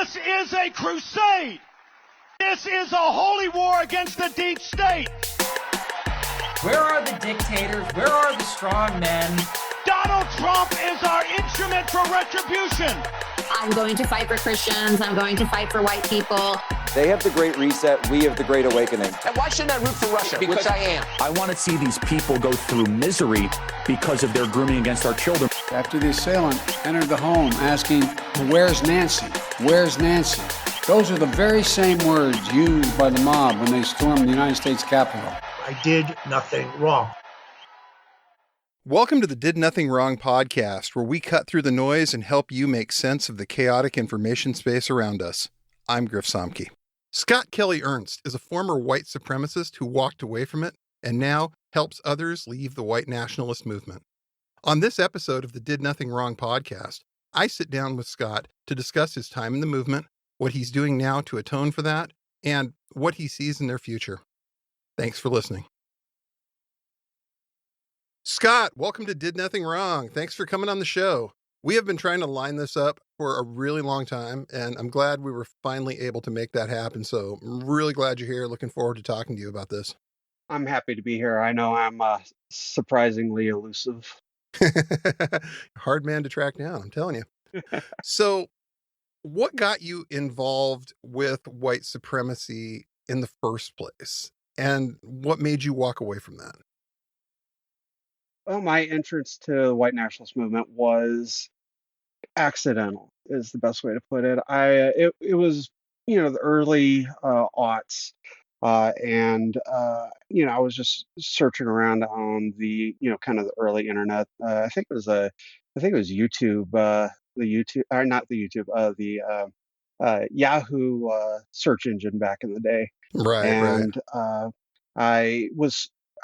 This is a crusade. This is a holy war against the deep state. Where are the dictators? Where are the strong men? Donald Trump is our instrument for retribution. I'm going to fight for Christians. I'm going to fight for white people. They have the Great Reset. We have the Great Awakening. And why shouldn't I root for Russia? Because I am. I want to see these people go through misery because of their grooming against our children. After the assailant entered the home asking, "Where's Nancy? Where's Nancy?" Those are the very same words used by the mob when they stormed the United States Capitol. I did nothing wrong. Welcome to the Did Nothing Wrong podcast, where we cut through the noise and help you make sense of the chaotic information space around us. I'm Griff Somke. Scott Kelley Ernest is a former white supremacist who walked away from it and now helps others leave the white nationalist movement. On this episode of the Did Nothing Wrong podcast, I sit down with Scott to discuss his time in the movement, what he's doing now to atone for that, and what he sees in their future. Thanks for listening. Scott, welcome to Did Nothing Wrong. Thanks for coming on the show. We have been trying to line this up for a really long time, and I'm glad we were finally able to make that happen. So I'm really glad you're here. Looking forward to talking to you about this. I'm happy to be here. I know I'm surprisingly elusive. Hard man to track down, I'm telling you. So what got you involved with white supremacy in the first place? And what made you walk away from that? Well, my entrance to the white nationalist movement was accidental, is the best way to put it. It was, the early aughts, and I was just searching around on the, kind of the early internet. I think it was YouTube, the Yahoo search engine back in the day. Right. And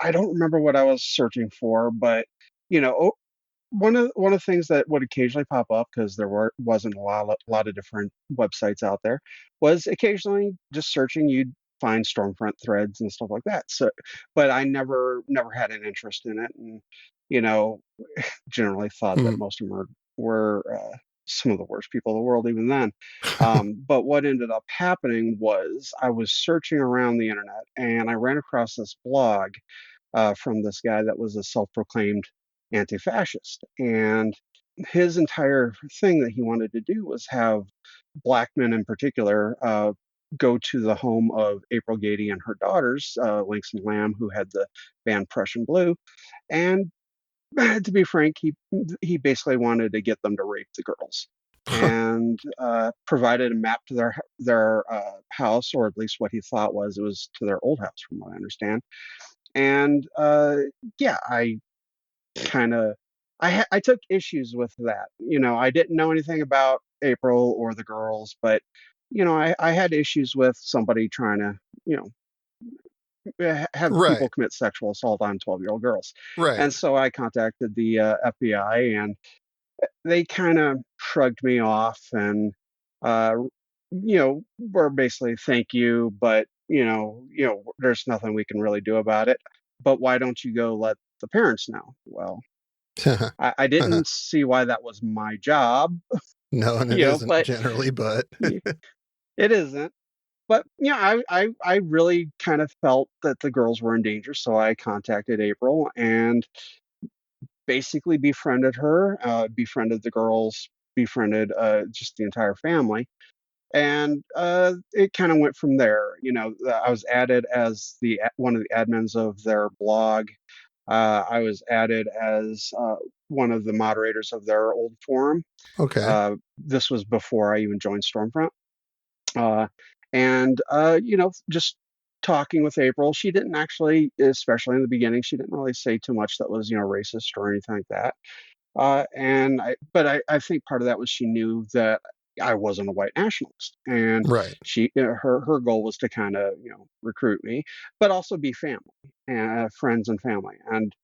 I don't remember what I was searching for, but one of the things that would occasionally pop up, because there wasn't a lot of different websites out there, was occasionally just searching, you'd find Stormfront threads and stuff like that. So, but I never had an interest in it, and generally thought that most of them were some of the worst people in the world even then. But what ended up happening was I was searching around the internet and I ran across this blog from this guy that was a self-proclaimed anti-fascist. And his entire thing that he wanted to do was have black men in particular go to the home of April Gady and her daughters, Lynx and Lamb, who had the band Prussian Blue. And to be frank, he basically wanted to get them to rape the girls, and provided a map to their house, or at least what he thought it was to their old house, from what I understand. And I took issues with that. I didn't know anything about April or the girls, but I had issues with somebody trying to have people commit sexual assault on 12-year-old girls. Right. And so I contacted the FBI, and they kind of shrugged me off and, were basically, thank you, but, there's nothing we can really do about it. But why don't you go let the parents know? Well, I didn't see why that was my job. No, and it isn't generally, but it isn't. But I really kind of felt that the girls were in danger, so I contacted April and basically befriended her, befriended the girls, befriended just the entire family, and it kind of went from there. I was added as one of the admins of their blog. I was added as one of the moderators of their old forum. Okay. This was before I even joined Stormfront. And just talking with April, she didn't actually, especially in the beginning, she didn't really say too much that was, racist or anything like that. But I think part of that was she knew that I wasn't a white nationalist, and she, her goal was to kind of, recruit me, but also be family and friends and family. And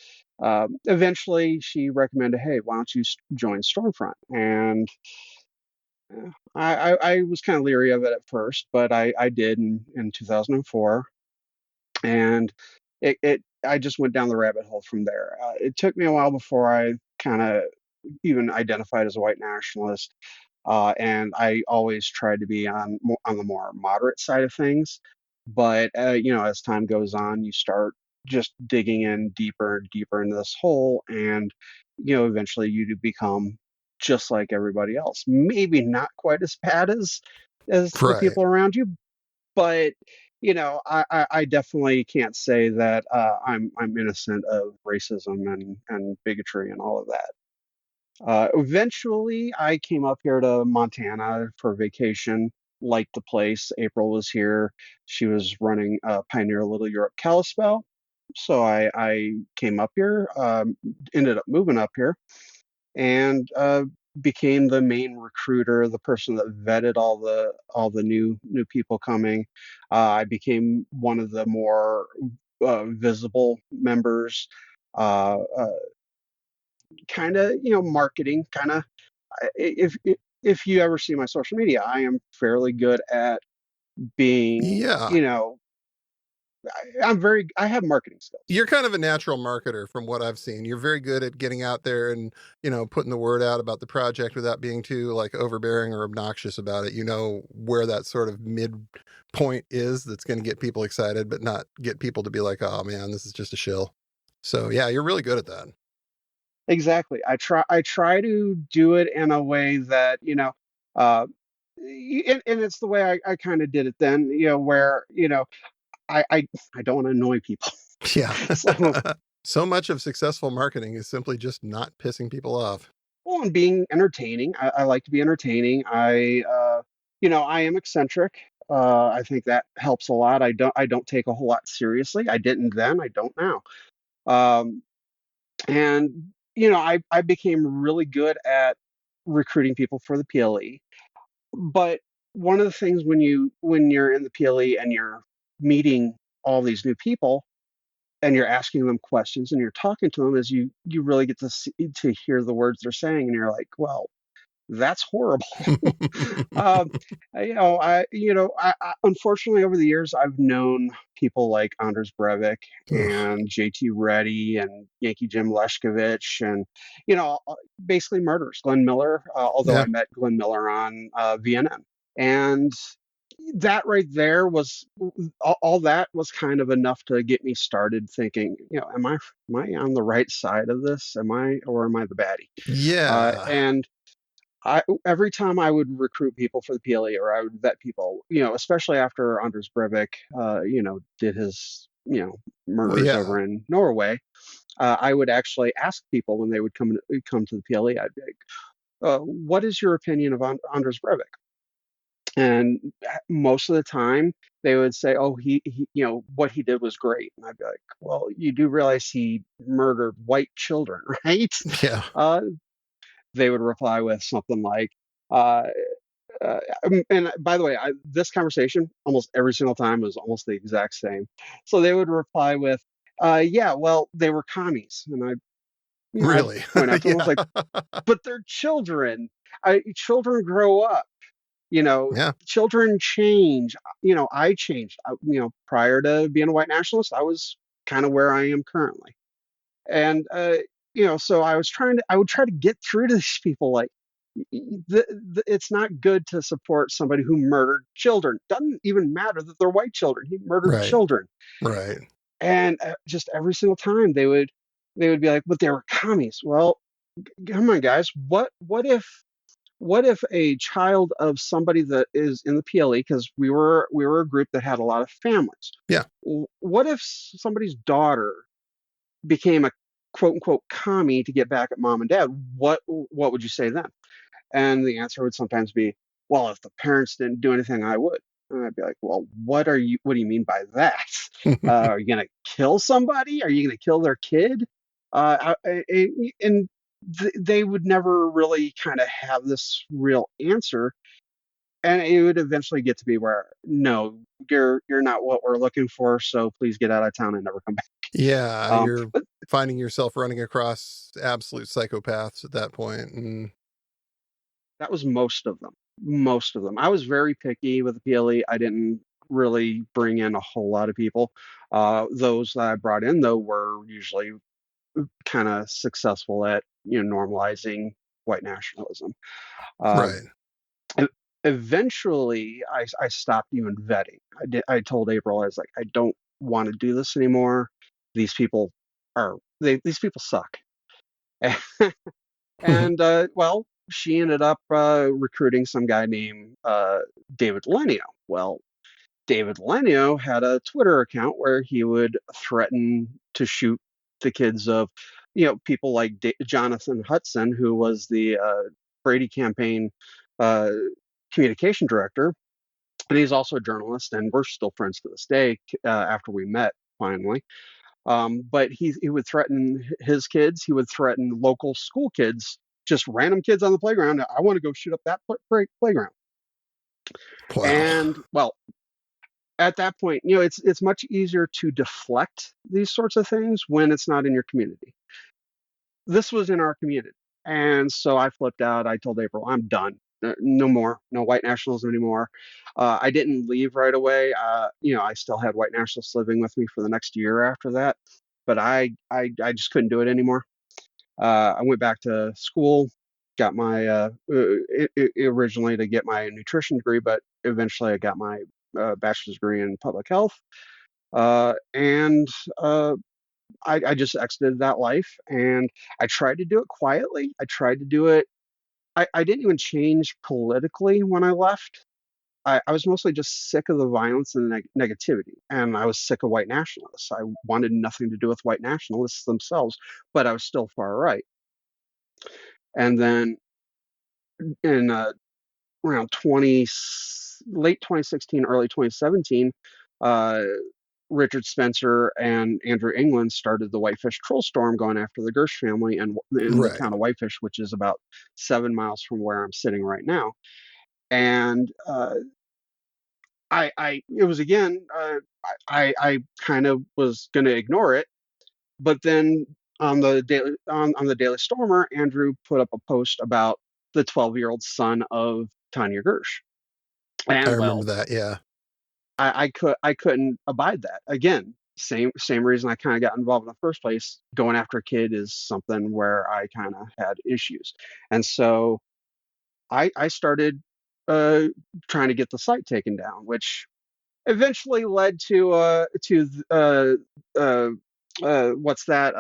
eventually she recommended, hey, why don't you join Stormfront? And I was kind of leery of it at first, but I did in 2004, and I just went down the rabbit hole from there. It took me a while before I kind of even identified as a white nationalist. And I always tried to be on the more moderate side of things. But as time goes on, you start just digging in deeper and deeper into this hole, and eventually you do become just like everybody else. Maybe not quite as bad as the Right. people around you, but I definitely can't say that I'm innocent of racism and bigotry and all of that. Eventually, I came up here to Montana for vacation. Liked the place. April was here. She was running Pioneer Little Europe Kalispell. So I came up here, ended up moving up here, and became the main recruiter, the person that vetted all the new people coming. I became one of the more visible members. Uh, uh, Kind of, marketing, kind of. If you ever see my social media, I am fairly good at being, Yeah. I have marketing skills. You're kind of a natural marketer from what I've seen. You're very good at getting out there and, putting the word out about the project without being too like overbearing or obnoxious about it. You know where that sort of mid point is that's going to get people excited, but not get people to be like, oh man, this is just a shill. So yeah, you're really good at that. Exactly. I try to do it in a way that, uh, and it's the way I kind of did it then, where, I don't want to annoy people. Yeah. So, So much of successful marketing is simply just not pissing people off. well, and being entertaining. I like to be entertaining. I am eccentric. I think that helps a lot. I don't take a whole lot seriously. I didn't then. I don't now. Um, and I became really good at recruiting people for the PLE. But one of the things when you're in the PLE and you're meeting all these new people and you're asking them questions and you're talking to them, is you really get to hear the words they're saying, and you're like, well, that's horrible. um, I unfortunately over the years I've known people like Anders Breivik and JT Reddy and Yankee Jim Leshkovich and basically murderers. Glenn Miller, although Yeah. I met Glenn Miller on VNN, and that right there was all that was kind of enough to get me started thinking, am I on the right side of this? Am I the baddie? Yeah. And every time I would recruit people for the PLE or I would vet people, especially after Anders Breivik, did his, Well, murders yeah. over in Norway, I would actually ask people when they would come to the PLE, I'd be like, "What is your opinion of Anders Breivik?" And most of the time they would say, "Oh, he what he did was great." And I'd be like, "Well, you do realize he murdered white children, right?" Yeah. Uh, they would reply with something like, uh, and by the way, this conversation almost every single time was almost the exact same. So they would reply with, "Yeah, well, they were commies," and I'd Really? point out to them, I was Yeah. like, "But they're children. Children grow up. Yeah. Children change. I changed. Prior to being a white nationalist, I was kind of where I am currently." And so I would try to get through to these people like, it's not good to support somebody who murdered children. Doesn't even matter that they're white children. He murdered Right. children. Right. And just every single time they would be like, "But they were commies." Well, come on, guys. What if a child of somebody that is in the PLE, because we were a group that had a lot of families. Yeah. What if somebody's daughter became a quote unquote commie to get back at mom and dad? What would you say then? And the answer would sometimes be, "Well, if the parents didn't do anything, I would." And I'd be like, "Well, what do you mean by that? Are you going to kill somebody? Are you going to kill their kid?" And they would never really kind of have this real answer. And it would eventually get to be where, "No, you're not what we're looking for. So please get out of town and never come back." Yeah. You're But finding yourself running across absolute psychopaths at that point. And that was most of them. Most of them. I was very picky with the PLE. I didn't really bring in a whole lot of people. Those that I brought in, though, were usually kind of successful at normalizing white nationalism. right. eventually I stopped even vetting. I told April, I was like, I don't want to do this anymore. These people these people suck. And well, she ended up recruiting some guy named David Lenio. Well, David Lenio had a Twitter account where he would threaten to shoot the kids of, people like Jonathan Hudson, who was the Brady campaign uh, communication director. And he's also a journalist, and we're still friends to this day after we met finally. But he would threaten his kids. He would threaten local school kids, just random kids on the playground. I want to go shoot up that playground. Wow. And well, at that point, it's much easier to deflect these sorts of things when it's not in your community. This was in our community. And so I flipped out. I told April, I'm done. No more. No white nationalism anymore. I didn't leave right away. I still had white nationalists living with me for the next year after that. But I just couldn't do it anymore. I went back to school, got my originally to get my nutrition degree, but eventually I got my bachelor's degree in public health. And I just exited that life, and I tried to do it quietly. I tried to do it. I didn't even change politically when I left. I was mostly just sick of the violence and the negativity, and I was sick of white nationalists. I wanted nothing to do with white nationalists themselves, but I was still far right. And then in around late 2016, early 2017, Richard Spencer and Andrew England started the Whitefish Troll Storm going after the Gersh family in the town of Whitefish, which is about 7 miles from where I'm sitting right now. And it was again, I kind of was going to ignore it, but then on the Daily Stormer, Andrew put up a post about the 12-year-old son of Tanya Gersh. And I remember that, yeah. I couldn't abide that. Again, same reason I kind of got involved in the first place. Going after a kid is something where I kind of had issues, and so I started trying to get the site taken down, which eventually led to what's that?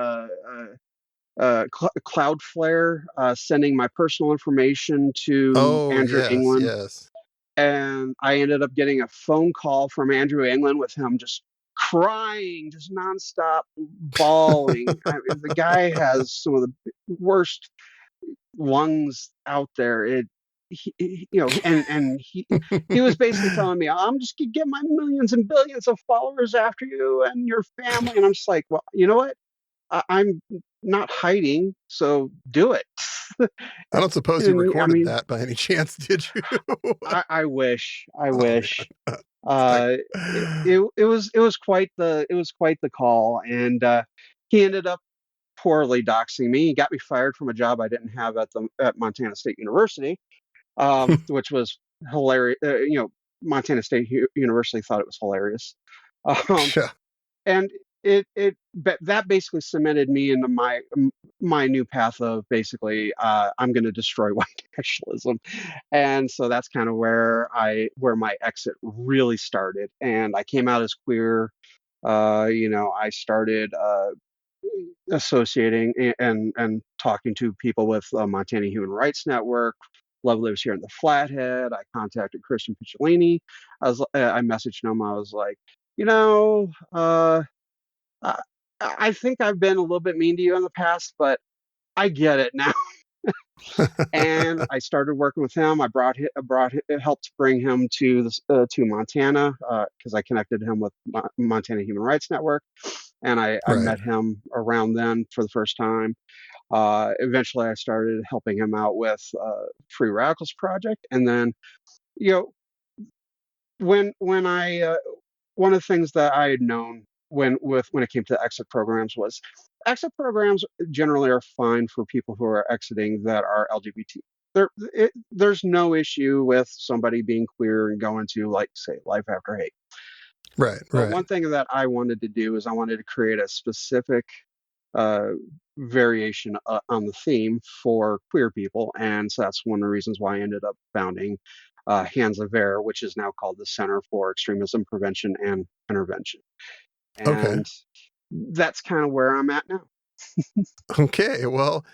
Cloudflare sending my personal information to Andrew England. Yes. And I ended up getting a phone call from Andrew England with him just crying, just nonstop bawling. The guy has some of the worst lungs out there. He was basically telling me, I'm just gonna get my millions and billions of followers after you and your family. And I'm just like, well, you know what? I'm not hiding, so do it. I don't suppose you recorded that by any chance, did you? I wish. It was quite the call, and he ended up poorly doxing me. He got me fired from a job I didn't have at Montana State University, which was hilarious. Montana State University thought it was hilarious. And that basically cemented me into my new path of basically I'm going to destroy white nationalism, and so that's kind of where my exit really started. And I came out as queer. I started associating and talking to people with Montana Human Rights Network. Love lives here in the Flathead. I contacted Christian Picciolini. I messaged him. I was like, I think I've been a little bit mean to you in the past, but I get it now. And I started working with him. I helped bring him to Montana because I connected him with Montana Human Rights Network, and I met him around then for the first time. Eventually, I started helping him out with Free Radicals Project, and then when I one of the things that I had known when it came to exit programs was exit programs generally are fine for people who are exiting that are LGBT. There's no issue with somebody being queer and going to, like, say, Life After Hate. Right. But one thing that I wanted to do is I wanted to create a specific variation on the theme for queer people, and so that's one of the reasons why I ended up founding Hands of Air, which is now called the Center for Extremism Prevention and Intervention. Okay. And that's kind of where I'm at now. Okay. Well,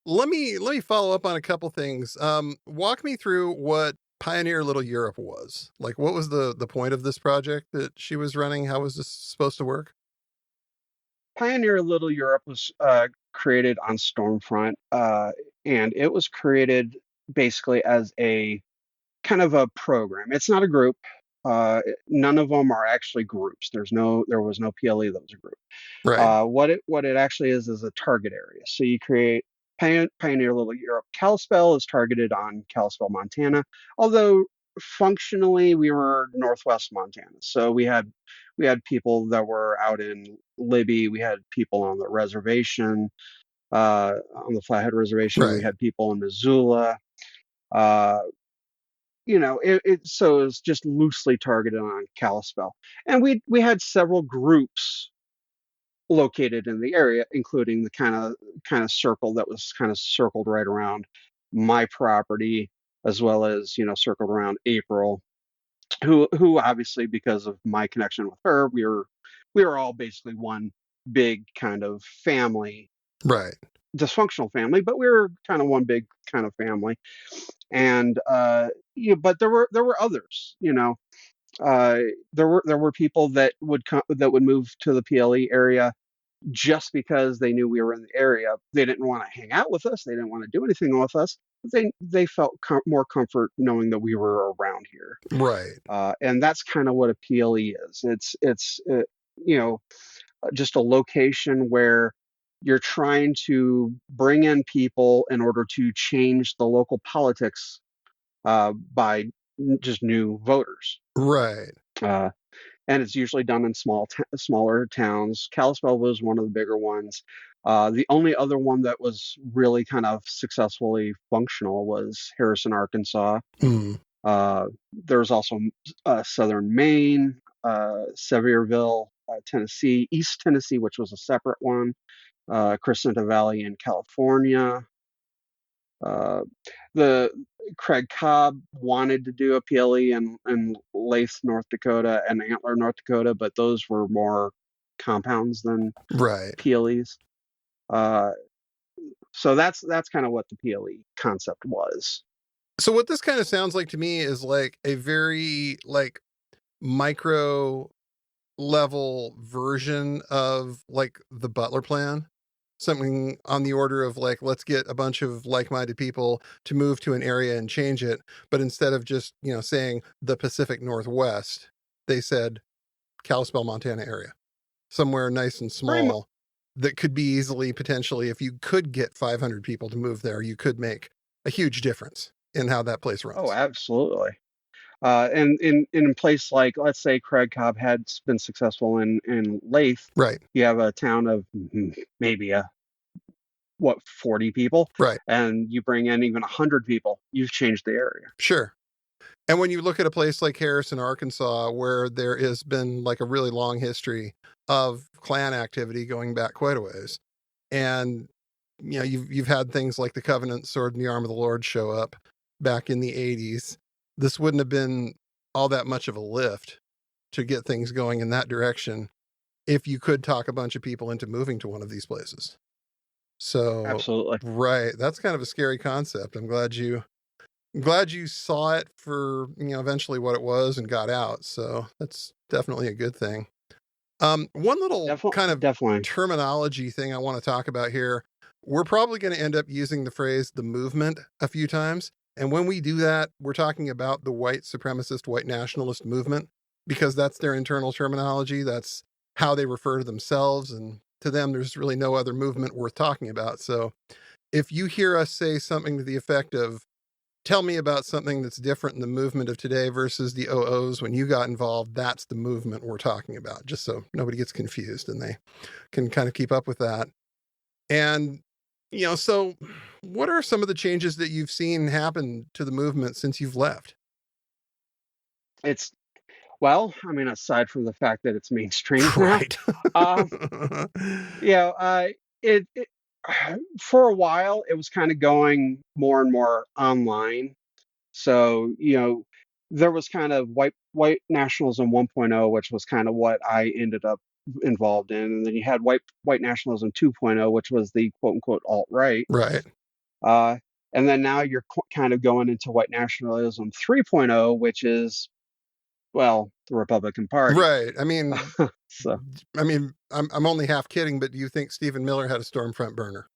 let me follow up on a couple things. Walk me through what Pioneer Little Europe was. Like, what was the point of this project that she was running? How was this supposed to work? Pioneer Little Europe was created on Stormfront, and it was created basically as a kind of a program. It's not a group. None of them are actually groups. There was no PLE that was a group. Right. What it actually is a target area. So you create Pioneer Little Europe. Kalispell is targeted on Kalispell, Montana, although functionally we were Northwest Montana. So we had people that were out in Libby. We had people on the reservation, on the Flathead Reservation. Right. We had people in Missoula. So it was just loosely targeted on Kalispell. And we had several groups located in the area, including the kind of circle that was kind of circled right around my property, as well as, circled around April, who obviously, because of my connection with her, we were all basically one big kind of family. Right. Dysfunctional family, but we were kind of one big kind of family. And but there were others, there were people that would move to the PLE area just because they knew we were in the area. They didn't want to hang out with us. They didn't want to do anything with us. They felt more comfort knowing that we were around here. Right. And that's kind of what a PLE is. It's just a location where you're trying to bring in people in order to change the local politics by just new voters. Right. And it's usually done in smaller towns. Kalispell was one of the bigger ones. The only other one that was really kind of successfully functional was Harrison, Arkansas. Mm. There's also Southern Maine, Sevierville, Tennessee, East Tennessee, which was a separate one, Crescenta Valley in California. The Craig Cobb wanted to do a PLE in Lathe, North Dakota, and Antler, North Dakota, but those were more compounds than right. PLEs. So that's kind of what the PLE concept was. So what this kind of sounds like to me is like a very like micro level version of like the Butler Plan. Something on the order of like, let's get a bunch of like-minded people to move to an area and change it. But instead of just, saying the Pacific Northwest, they said Kalispell, Montana area, somewhere nice and small that could be easily, potentially, if you could get 500 people to move there, you could make a huge difference in how that place runs. Oh, absolutely. And in a place like, let's say, Craig Cobb had been successful in Lathe, right? You have a town of maybe 40 people, right? And you bring in even 100 people, you've changed the area. Sure. And when you look at a place like Harrison, Arkansas, where there has been like a really long history of Klan activity going back quite a ways, and you've had things like the Covenant Sword and the Arm of the Lord show up back in the 80s. This wouldn't have been all that much of a lift to get things going in that direction if you could talk a bunch of people into moving to one of these places. So absolutely right. That's kind of a scary concept. I'm glad you saw it for, eventually what it was and got out. So that's definitely a good thing. One little kind of terminology thing I want to talk about here. We're probably going to end up using the phrase the movement a few times. And when we do that, we're talking about the white supremacist, white nationalist movement, because that's their internal terminology. That's how they refer to themselves. And to them, there's really no other movement worth talking about. So if you hear us say something to the effect of, tell me about something that's different in the movement of today versus the OOs when you got involved, that's the movement we're talking about, just so nobody gets confused and they can kind of keep up with that. And so what are some of the changes that you've seen happen to the movement since you've left? Aside from the fact that it's mainstream right. now, it for a while, it was kind of going more and more online. So, there was kind of white nationalism 1.0, which was kind of what I ended up involved in. And then you had white nationalism 2.0, which was the quote unquote alt-right. Right. Uh, and then now you're kind of going into white nationalism 3.0, which is, well, the Republican Party. Right. I mean, So, I'm only half kidding, but do you think Stephen Miller had a Stormfront burner?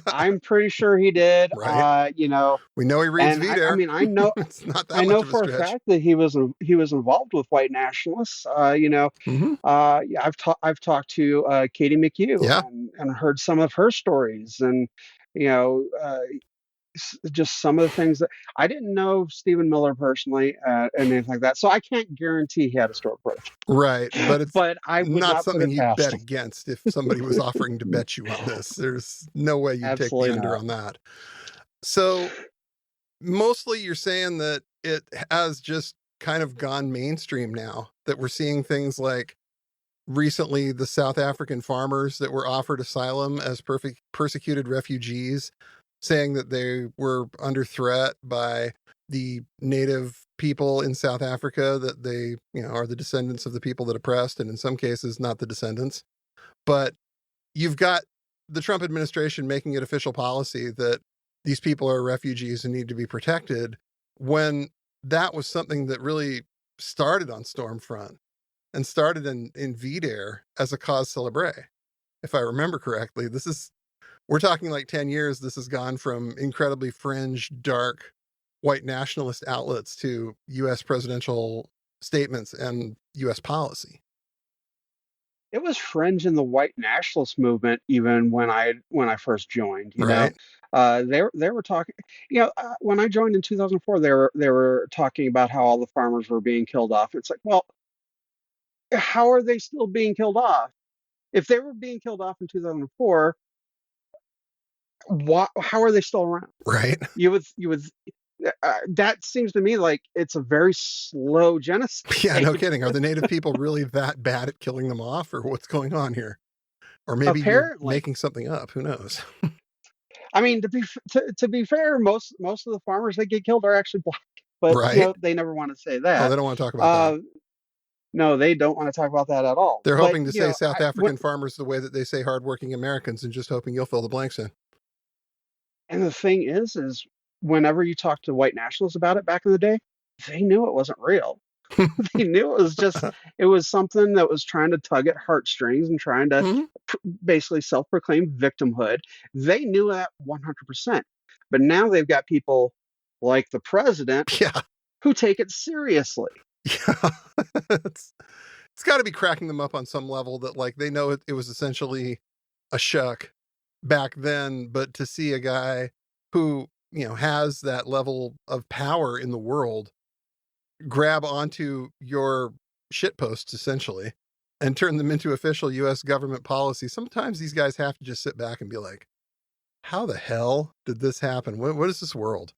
I'm pretty sure he did. Right. We know he reads and Vider. I know it's not that I know much of for a stretch. fact that he was involved with white nationalists. Mm-hmm. Yeah, I've talked to Katie McHugh, Yeah. and heard some of her stories, and just some of the things that I didn't know Stephen Miller personally, and anything like that. So I can't guarantee he had a storefront. Right, but it's I would not not put something it you'd past bet him. against if somebody was offering to bet you on this. There's no way you'd Absolutely take the under not. on that. So mostly you're saying that it has just kind of gone mainstream now, that we're seeing things like recently the South African farmers that were offered asylum as persecuted refugees, saying that they were under threat by the native people in South Africa, that they, are the descendants of the people that oppressed, and in some cases not the descendants. But you've got the Trump administration making it official policy that these people are refugees and need to be protected, when that was something that really started on Stormfront and started in VDARE as a cause célèbre. If I remember correctly, we're talking like 10 years. This has gone from incredibly fringe, dark, white nationalist outlets to U.S. presidential statements and U.S. policy. It was fringe in the white nationalist movement even when I first joined. Right. They were talking. When I joined in 2004, they were talking about how all the farmers were being killed off. It's like, well, how are they still being killed off? If they were being killed off in 2004, how are they still around? Right. You would. That seems to me like it's a very slow genocide. Yeah, no kidding. Are the native people really that bad at killing them off, or what's going on here? Or maybe you're making something up. Who knows? I mean, to be fair, most of the farmers that get killed are actually black, but right. They never want to say that. Oh, they don't want to talk about that. No, they don't want to talk about that at all. They're hoping to say South African farmers the way that they say hardworking Americans, and just hoping you'll fill the blanks in. And the thing is whenever you talk to white nationalists about it back in the day, they knew it wasn't real. They knew it was something that was trying to tug at heartstrings and trying to basically self-proclaim victimhood. They knew that 100%. But now they've got people like the president who take it seriously. Yeah. It's got to be cracking them up on some level that, like, they know it was essentially a shuck back then, but to see a guy who, has that level of power in the world grab onto your shit posts essentially and turn them into official U.S. government policy. Sometimes these guys have to just sit back and be like, how the hell did this happen? What is this world?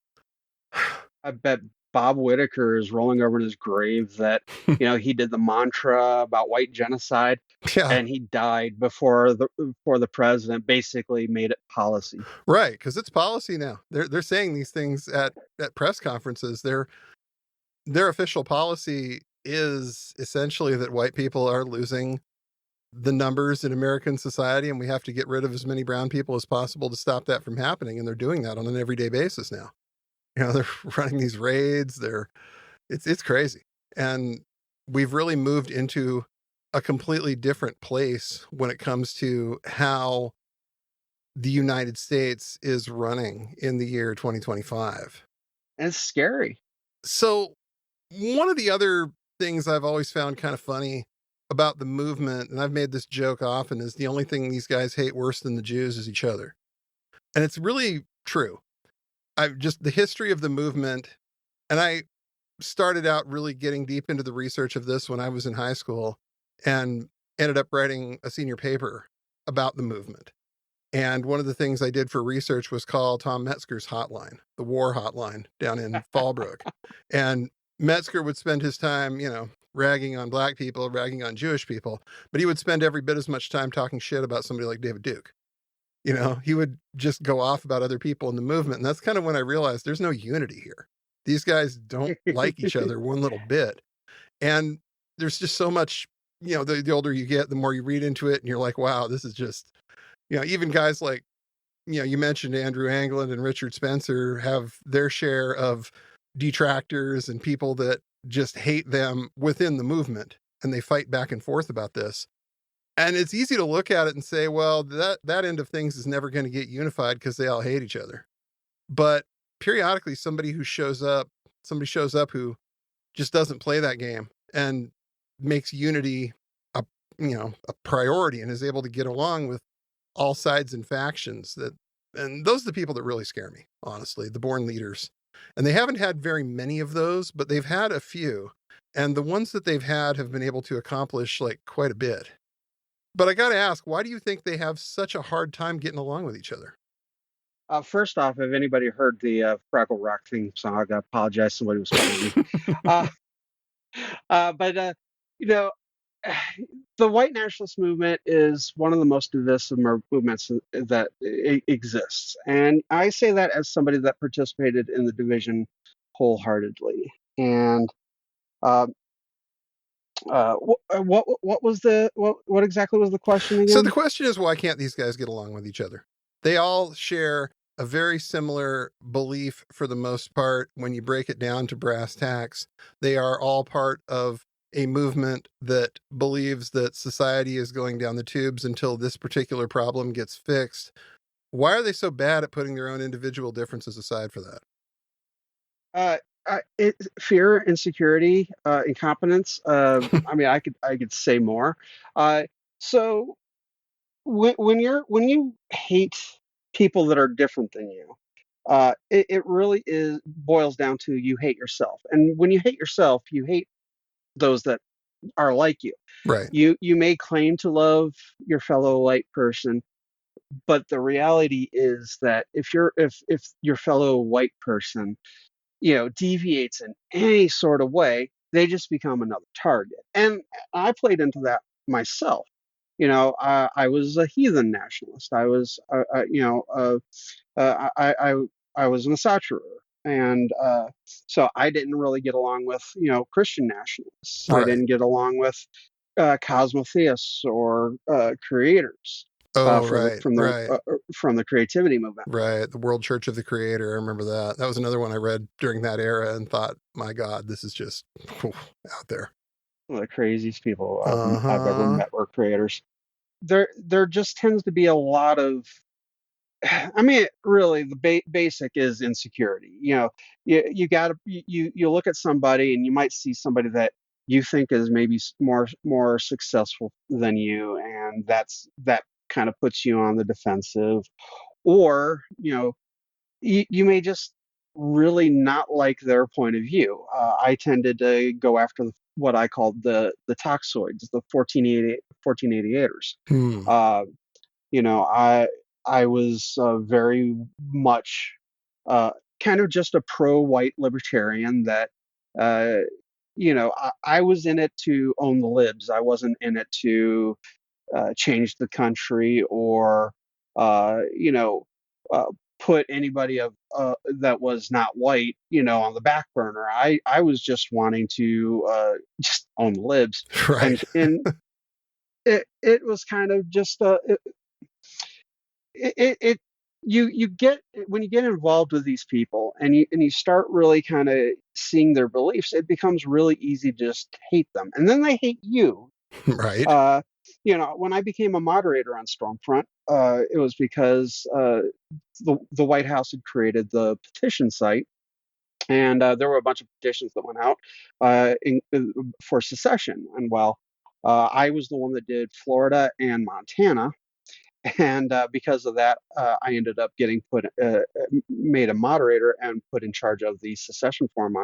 I bet Bob Whitaker is rolling over in his grave that, he did the mantra about white genocide, and he died before the president basically made it policy. Right, because it's policy now. They're saying these things at press conferences. Their official policy is essentially that white people are losing the numbers in American society, and we have to get rid of as many brown people as possible to stop that from happening. And they're doing that on an everyday basis now. They're running these raids. It's crazy. And we've really moved into a completely different place when it comes to how the United States is running in the year 2025. And it's scary. So one of the other things I've always found kind of funny about the movement, and I've made this joke often, is the only thing these guys hate worse than the Jews is each other. And it's really true. The history of the movement, and I started out really getting deep into the research of this when I was in high school and ended up writing a senior paper about the movement. And one of the things I did for research was call Tom Metzger's hotline, the war hotline down in Fallbrook. And Metzger would spend his time, ragging on black people, ragging on Jewish people, but he would spend every bit as much time talking shit about somebody like David Duke. He would just go off about other people in the movement. And that's kind of when I realized there's no unity here. These guys don't like each other one little bit. And there's just so much, the older you get, the more you read into it and you're like, wow, this is just, even guys like, you mentioned Andrew Anglin and Richard Spencer have their share of detractors and people that just hate them within the movement. And they fight back and forth about this. And it's easy to look at it and say, well, that end of things is never going to get unified because they all hate each other. But periodically somebody shows up who just doesn't play that game and makes unity a priority and is able to get along with all sides and factions. And those are the people that really scare me, honestly, the born leaders. And they haven't had very many of those, but they've had a few. And the ones that they've had have been able to accomplish quite a bit. But I got to ask, why do you think they have such a hard time getting along with each other? First off, if anybody heard the Fraggle Rock theme song, I apologize. Somebody was calling me. But the white nationalist movement is one of the most divisive movements that exists. And I say that as somebody that participated in the division wholeheartedly. And what exactly was the question again? So the question is, why can't these guys get along with each other? They all share a very similar belief for the most part. When you break it down to brass tacks, they are all part of a movement that believes that society is going down the tubes until this particular problem gets fixed. Why are they so bad at putting their own individual differences aside for that? Fear, insecurity, incompetence. I mean, I could say more. So when you hate people that are different than you, it really boils down to you hate yourself. And when you hate yourself, you hate those that are like you. Right. You may claim to love your fellow white person, but the reality is that if your fellow white person deviates in any sort of way, they just become another target. And I played into that myself. I was a heathen nationalist. I was, I was an Asatru, and so I didn't really get along with Christian nationalists. Right. I didn't get along with cosmotheists or creators. From the creativity movement. Right. The World Church of the Creator. I remember that. That was another one I read during that era and thought, my God, this is just out there. One of the craziest people I've ever met were creators. There just tends to be a lot of, I mean, really, the basic is insecurity. You look at somebody and you might see somebody that you think is maybe more successful than you, and that kind of puts you on the defensive. Or you may just really not like their point of view. I tended to go after what I called the toxoids, the 1488ers. I was very much kind of just a pro-white libertarian that, I was in it to own the libs. I wasn't in it to change the country or, put anybody that was not white, on the back burner. I was just wanting to just own the libs. Right. And it was kind of just you get, when you get involved with these people and you start really kind of seeing their beliefs, it becomes really easy to just hate them, and then they hate you. Right. When I became a moderator on Stormfront, it was because the White House had created the petition site, and there were a bunch of petitions that went out for secession. And I was the one that did Florida and Montana. And because of that, I ended up getting made a moderator and put in charge of the secession forum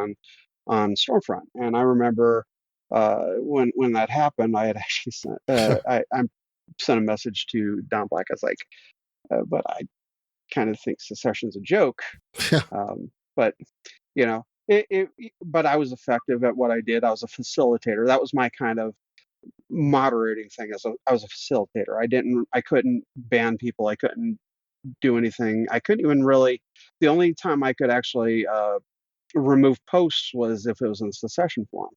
on Stormfront. And I remember when that happened, I had actually I sent a message to Don Black. I was like, but I kind of think secession's a joke. But But I was effective at what I did. I was a facilitator. That was my kind of moderating thing. I was a facilitator. I couldn't ban people. I couldn't do anything. I couldn't even really. The only time I could actually remove posts was if it was in the secession forum.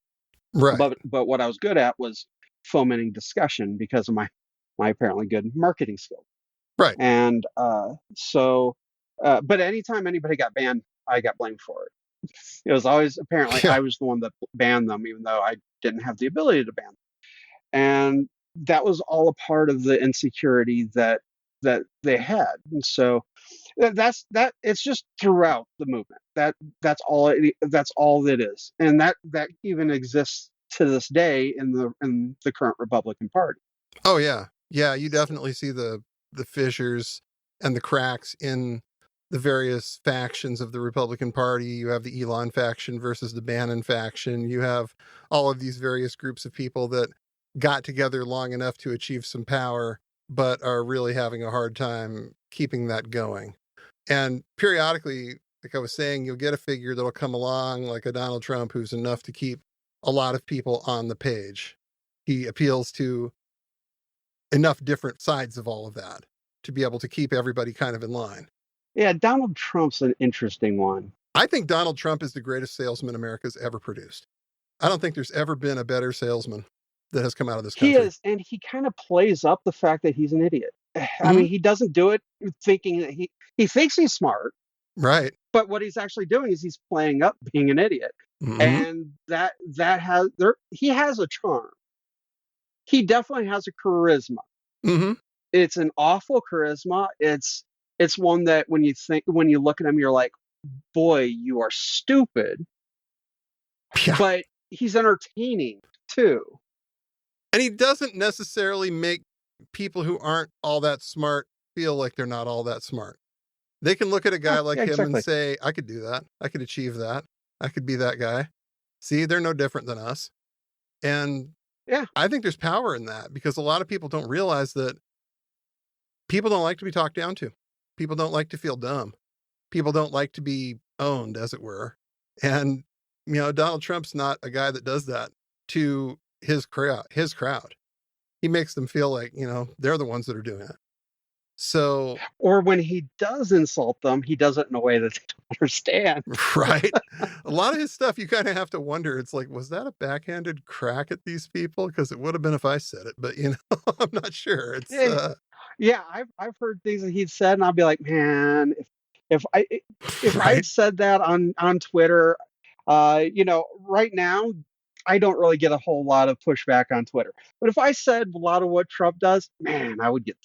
Right. But what I was good at was fomenting discussion because of my apparently good marketing skills. Right. And but anytime anybody got banned, I got blamed for it. It was always apparently I was the one that banned them, even though I didn't have the ability to ban them. And that was all a part of the insecurity that they had. And so that's it's just throughout the movement. That's all it is. And that even exists to this day in the current Republican Party. Oh yeah. Yeah, you definitely see the fissures and the cracks in the various factions of the Republican Party. You have the Elon faction versus the Bannon faction. You have all of these various groups of people that got together long enough to achieve some power, but are really having a hard time keeping that going. And periodically, like I was saying, you'll get a figure that'll come along like a Donald Trump who's enough to keep a lot of people on the page. He appeals to enough different sides of all of that to be able to keep everybody kind of in line. Yeah, Donald Trump's an interesting one. I think Donald Trump is the greatest salesman America's ever produced. I don't think there's ever been a better salesman that has come out of this country. He is, and he kind of plays up the fact that he's an idiot. I mean, he doesn't do it thinking that he thinks he's smart. Right. But what he's actually doing is he's playing up being an idiot. And he has a charm. He definitely has a charisma. It's an awful charisma. It's one that when you look at him, you're like, boy, you are stupid. Yeah. But he's entertaining too. And he doesn't necessarily make people who aren't all that smart feel like they're not all that smart. They can look at a guy like him and say, I could do that. I could achieve that. I could be that guy. See, they're no different than us. And yeah, I think there's power in that because a lot of people don't realize that people don't like to be talked down to. People don't like to feel dumb. People don't like to be owned, as it were. And, Donald Trump's not a guy that does that to his crowd. He makes them feel like, they're the ones that are doing it. So, or when he does insult them, he does it in a way that they don't understand. Right. A lot of his stuff, you kind of have to wonder. It's like, was that a backhanded crack at these people? Because it would have been if I said it, but I'm not sure. It's yeah, I've heard things that he'd said, and I'll be like, man, if I'd said that on Twitter, right now, I don't really get a whole lot of pushback on Twitter. But if I said a lot of what Trump does, man, I would get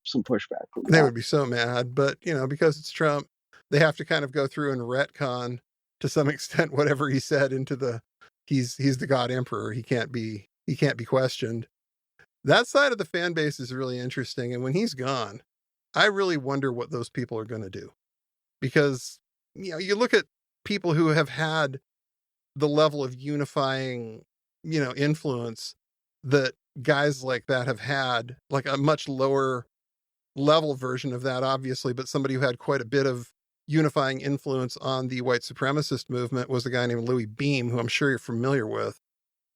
some pushback from that. They would be so mad, but because it's Trump, they have to kind of go through and retcon to some extent whatever he said into he's the God Emperor. He can't be questioned. That side of the fan base is really interesting. And when he's gone, I really wonder what those people are going to do. Because, you look at people who have had the level of unifying, influence that guys like that have had, like a much lower level version of that, obviously, but somebody who had quite a bit of unifying influence on the white supremacist movement was a guy named Louis Beam, who I'm sure you're familiar with.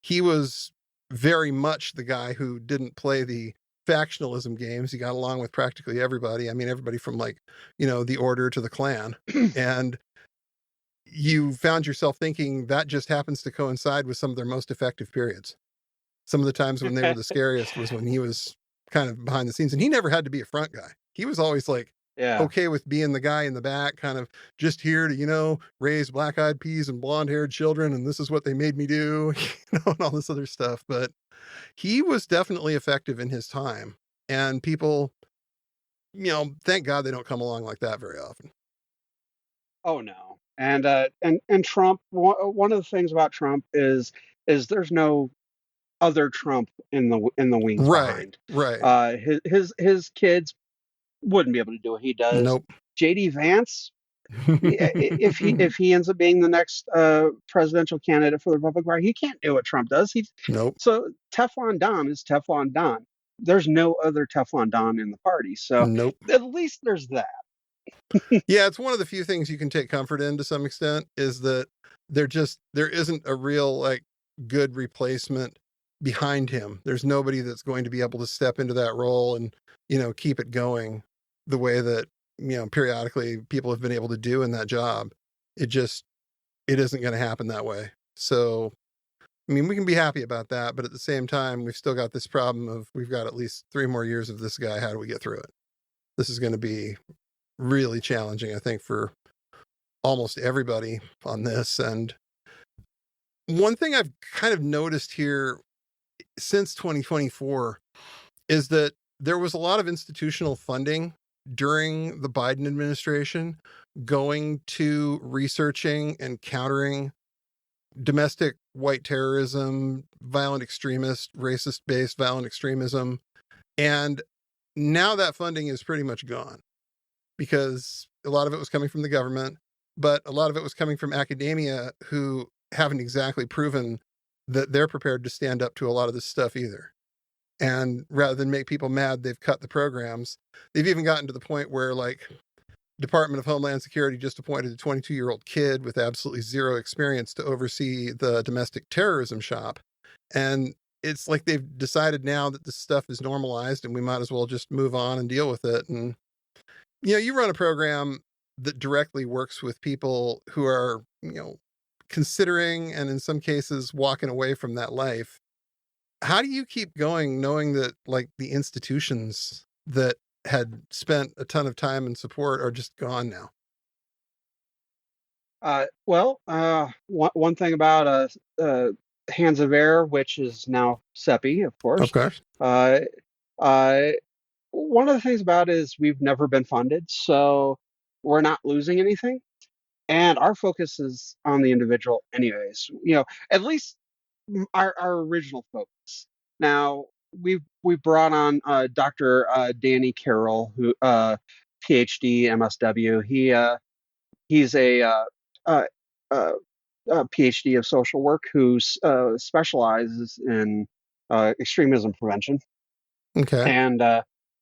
He was very much the guy who didn't play the factionalism games. He got along with practically everybody. I mean, everybody from the Order to the Klan. And you found yourself thinking that just happens to coincide with some of their most effective periods. Some of the times when they were the scariest was when he was kind of behind the scenes, and he never had to be a front guy. He was always okay with being the guy in the back, kind of just here to, raise black-eyed peas and blonde-haired children. And this is what they made me do, and all this other stuff. But he was definitely effective in his time. And people, thank God they don't come along like that very often. Oh no. And Trump, one of the things about Trump is there's no other Trump in the wings behind. Right. His kids wouldn't be able to do what he does. Nope. JD Vance, if he ends up being the next presidential candidate for the Republican Party, he can't do what Trump does. Nope. So Teflon Don is Teflon Don. There's no other Teflon Don in the party. So nope. At least there's that. Yeah, it's one of the few things you can take comfort in to some extent is that there isn't a real like good replacement behind him. There's nobody that's going to be able to step into that role and, keep it going the way that, periodically people have been able to do in that job. It isn't going to happen that way. So, I mean, we can be happy about that, but at the same time, we've still got this problem of we've got at least 3 more years of this guy. How do we get through it? This is going to be really challenging, I think, for almost everybody on this. And one thing I've kind of noticed here since 2024 is that there was a lot of institutional funding during the Biden administration going to researching and countering domestic white terrorism, violent extremist, racist-based violent extremism. And now that funding is pretty much gone because a lot of it was coming from the government, but a lot of it was coming from academia who haven't exactly proven that they're prepared to stand up to a lot of this stuff either. And rather than make people mad, they've cut the programs. They've even gotten to the point where, like, Department of Homeland Security just appointed a 22-year-old kid with absolutely zero experience to oversee the domestic terrorism shop. And it's like they've decided now that this stuff is normalized and we might as well just move on and deal with it. And, you run a program that directly works with people who are, considering and in some cases walking away from that life. How do you keep going knowing that like the institutions that had spent a ton of time and support are just gone now? One thing about Hands of Air, which is now SEPI, of course. Of course. One of the things about it is we've never been funded, so we're not losing anything. And our focus is on the individual anyways, at least our original focus. Now, we've brought on Dr. Danny Carroll, who PhD, MSW. He's a PhD of social work who specializes in extremism prevention. Okay. And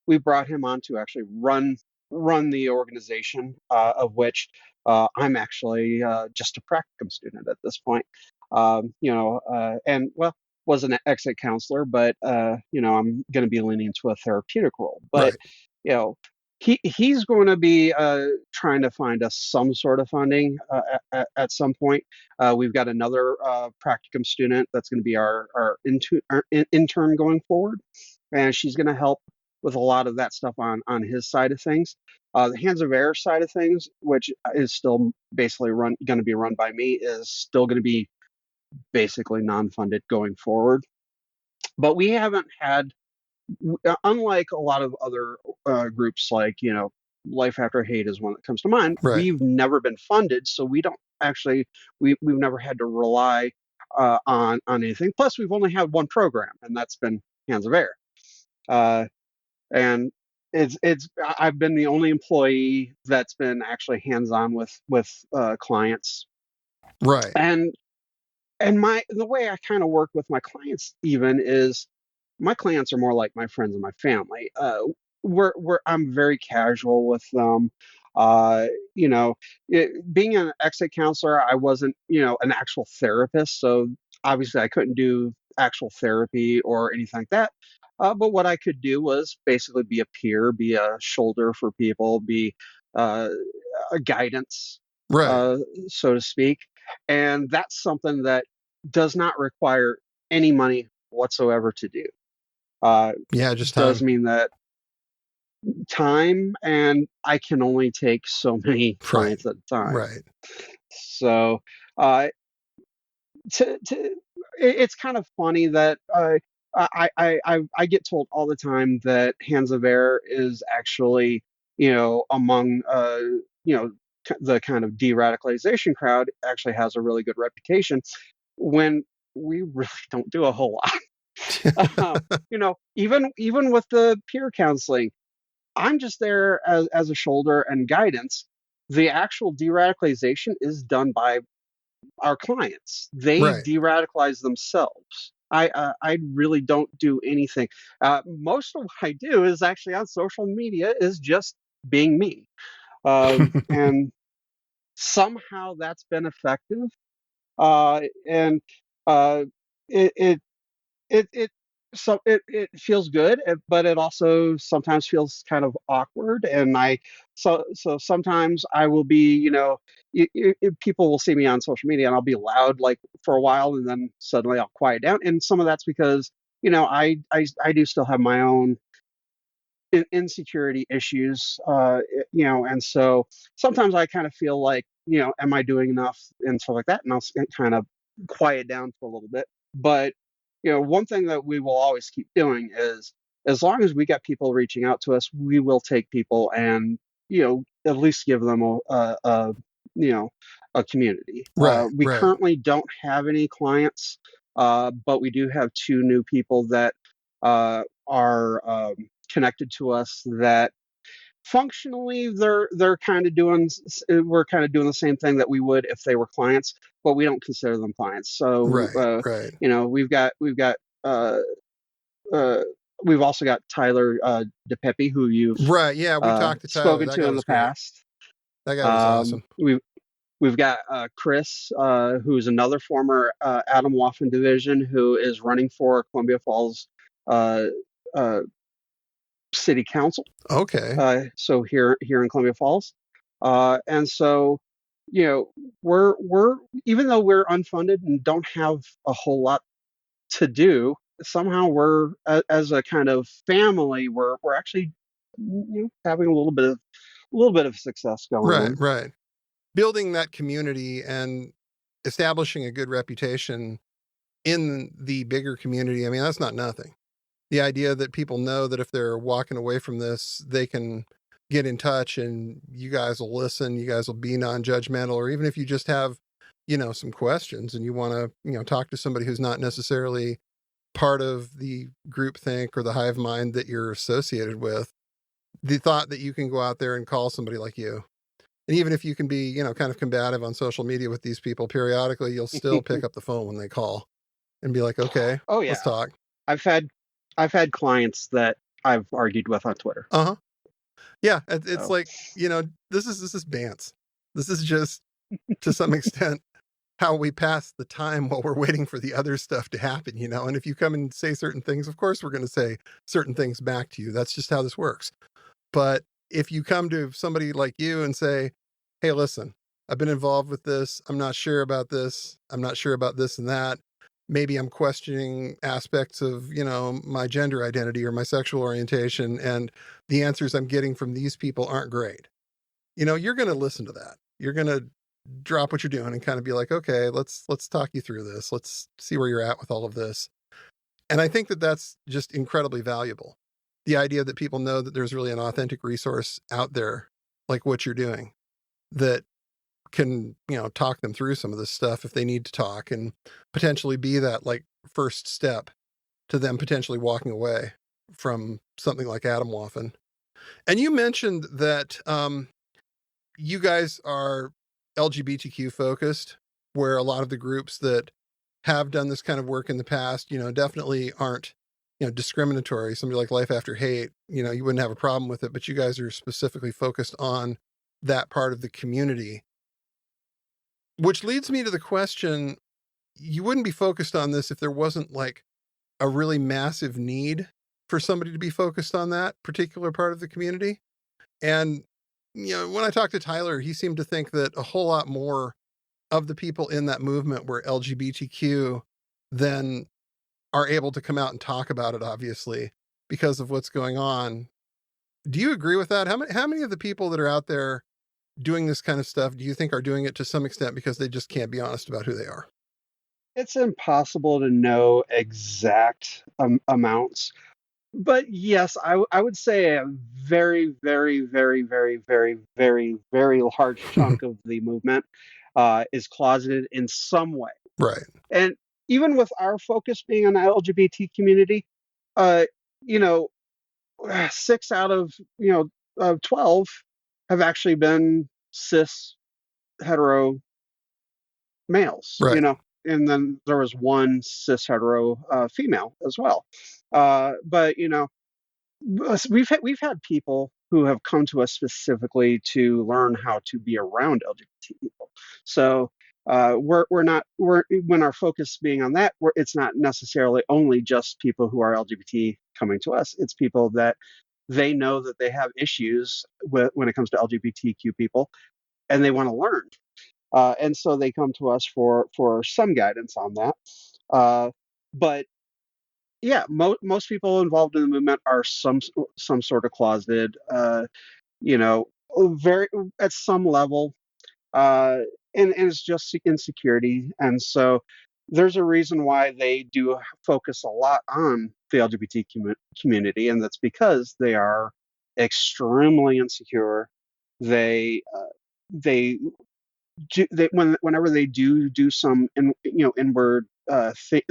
we brought him on to actually run the organization, of which I'm actually just a practicum student at this point. And was an exit counselor, but I'm going to be leaning to a therapeutic role. But right. He's going to be trying to find us some sort of funding at some point. We've got another practicum student that's going to be our intern going forward, and she's going to help with a lot of that stuff on his side of things. The Hands of Air side of things, which is still basically going to be run by me, is still going to be basically non-funded going forward. But we haven't had, unlike a lot of other groups, like Life After Hate is one that comes to mind. Right. We've never been funded, so we don't actually we've never had to rely on anything. Plus, we've only had one program, and that's been Hands of Air. And I've been the only employee that's been actually hands-on with clients. Right. And the way I kind of work with my clients even is my clients are more like my friends and my family. I'm very casual with them. Being an exit counselor, I wasn't, an actual therapist. So obviously I couldn't do actual therapy or anything like that. But what I could do was basically be a peer, be a shoulder for people, be a guidance, right. So to speak. And that's something that does not require any money whatsoever to do. Just time. Does mean that time, and I can only take so many clients at a time. Right. So it's kind of funny that I get told all the time that Hands of Air is actually, among the kind of de-radicalization crowd, actually has a really good reputation, when we really don't do a whole lot. Even with the peer counseling, I'm just there as a shoulder and guidance. The actual de-radicalization is done by our clients. They de-radicalize themselves. I really don't do anything. Most of what I do is actually on social media is just being me. And somehow that's been effective. And it it it so it feels good, but it also sometimes feels kind of awkward. And so sometimes I will be, people will see me on social media and I'll be loud like for a while, and then suddenly I'll quiet down. And some of that's because I do still have my own insecurity issues, and so sometimes I kind of feel like, am I doing enough and stuff like that, and I'll kind of quiet down for a little bit. But one thing that we will always keep doing is, as long as we got people reaching out to us, we will take people and at least give them a community. Right, We right. currently don't have any clients, but we do have two new people that are connected to us that functionally they're kind of doing we're kind of doing the same thing that we would if they were clients, but we don't consider them clients. So Right, right. we've got uh, uh, we've also got Tyler DePepe, who you've Right, yeah, we talked to Tyler. spoken That to guy in the was great. past. That guy was awesome. We've got Chris, who's another former Adam Waffen division, who is running for Columbia Falls uh, uh, City Council. Okay. So here in Columbia Falls, and so we're even though we're unfunded and don't have a whole lot to do, somehow we're as a kind of family, we're actually having a little bit of success going Right, on. right. Building that community and establishing a good reputation in the bigger community, I mean, that's not nothing. The idea that people know that if they're walking away from this, they can get in touch and you guys will listen, you guys will be non-judgmental, or even if you just have, some questions and you want to, talk to somebody who's not necessarily part of the groupthink or the hive mind that you're associated with, the thought that you can go out there and call somebody like you. And even if you can be, kind of combative on social media with these people periodically, you'll still pick up the phone when they call and be like, okay, Oh yeah, let's talk. I've had clients that I've argued with on Twitter. Uh-huh. Yeah. It's So. like, this is dance. This is just to some extent how we pass the time while we're waiting for the other stuff to happen, and if you come and say certain things, of course, we're going to say certain things back to you. That's just how this works. But if you come to somebody like you and say, hey, listen, I've been involved with this. I'm not sure about this. I'm not sure about this and that. Maybe I'm questioning aspects of, my gender identity or my sexual orientation, and the answers I'm getting from these people aren't great. You're going to listen to that. You're going to drop what you're doing and kind of be like, okay, let's talk you through this. Let's see where you're at with all of this. And I think that that's just incredibly valuable. The idea that people know that there's really an authentic resource out there, like what you're doing, that can, talk them through some of this stuff if they need to talk, and potentially be that like first step to them potentially walking away from something like Adam Waffen. And you mentioned that you guys are LGBTQ focused, where a lot of the groups that have done this kind of work in the past, definitely aren't, discriminatory. Somebody like Life After Hate, you wouldn't have a problem with it, but you guys are specifically focused on that part of the community. Which leads me to the question, you wouldn't be focused on this if there wasn't like a really massive need for somebody to be focused on that particular part of the community. And, when I talked to Tyler, he seemed to think that a whole lot more of the people in that movement were LGBTQ than are able to come out and talk about it, obviously, because of what's going on. Do you agree with that? How many of the people that are out there doing this kind of stuff do you think are doing it to some extent because they just can't be honest about who they are? It's impossible to know exact amounts, but yes, I would say a very, very, very, very, very, very, very large chunk of the movement is closeted in some way. Right. And even with our focus being on the LGBT community, 6 out of 12 have actually been cis hetero males, right. And then there was one cis hetero female as well. But we've had people who have come to us specifically to learn how to be around LGBT people. So when our focus being on that, it's not necessarily only just people who are LGBT coming to us. It's people that they know that they have issues when it comes to LGBTQ people, and they want to learn. And so they come to us for some guidance on that. But yeah, most people involved in the movement are some sort of closeted, very at some level, and it's just insecurity. And so there's a reason why they do focus a lot on the LGBT community, and that's because they are extremely insecure. They whenever they do some inward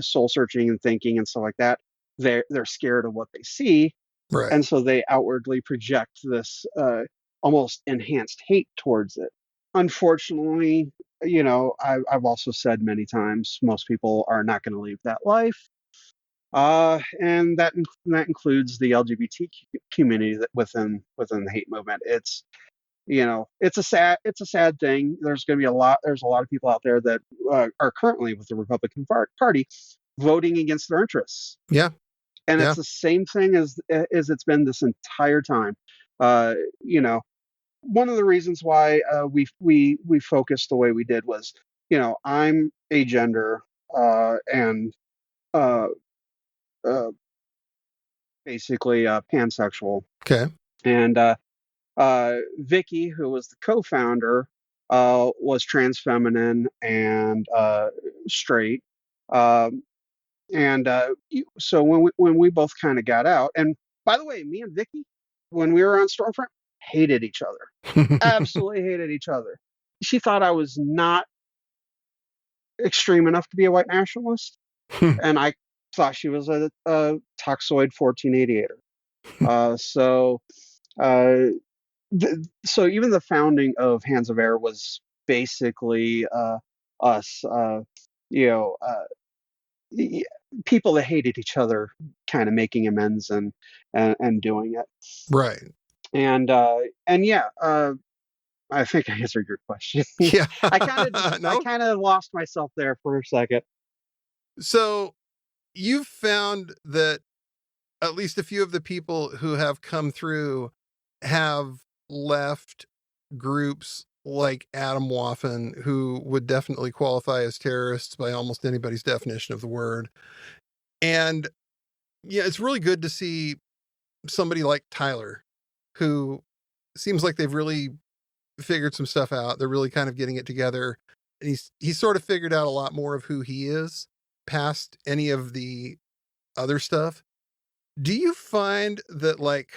soul searching and thinking and stuff like that, they're scared of what they see, Right. and so they outwardly project this almost enhanced hate towards it. Unfortunately, I've also said many times, most people are not going to leave that life, and that includes the LGBT community that within the hate movement. It's a sad thing. There's a lot of people out there that are currently with the Republican Party voting against their interests. Yeah. And it's the same thing as it's been this entire time. One of the reasons why we focused the way we did was, I'm agender, and basically pansexual. Okay. And Vicky, who was the co-founder, was trans feminine and straight. So when we both kind of got out, and by the way, me and Vicky, when we were on Stormfront, hated each other, absolutely hated each other. She thought I was not extreme enough to be a white nationalist, and I thought she was a toxoid 1488er. So even the founding of Hands of Air was basically us, people that hated each other kind of making amends and doing it. Right. And yeah, I think I answered your question. Yeah. I kind of lost myself there for a second. So you've found that at least a few of the people who have come through have left groups like Adam Waffen, who would definitely qualify as terrorists by almost anybody's definition of the word. And yeah, it's really good to see somebody like Tyler, who seems like they've really figured some stuff out. They're really kind of getting it together. And he's sort of figured out a lot more of who he is past any of the other stuff. Do you find that like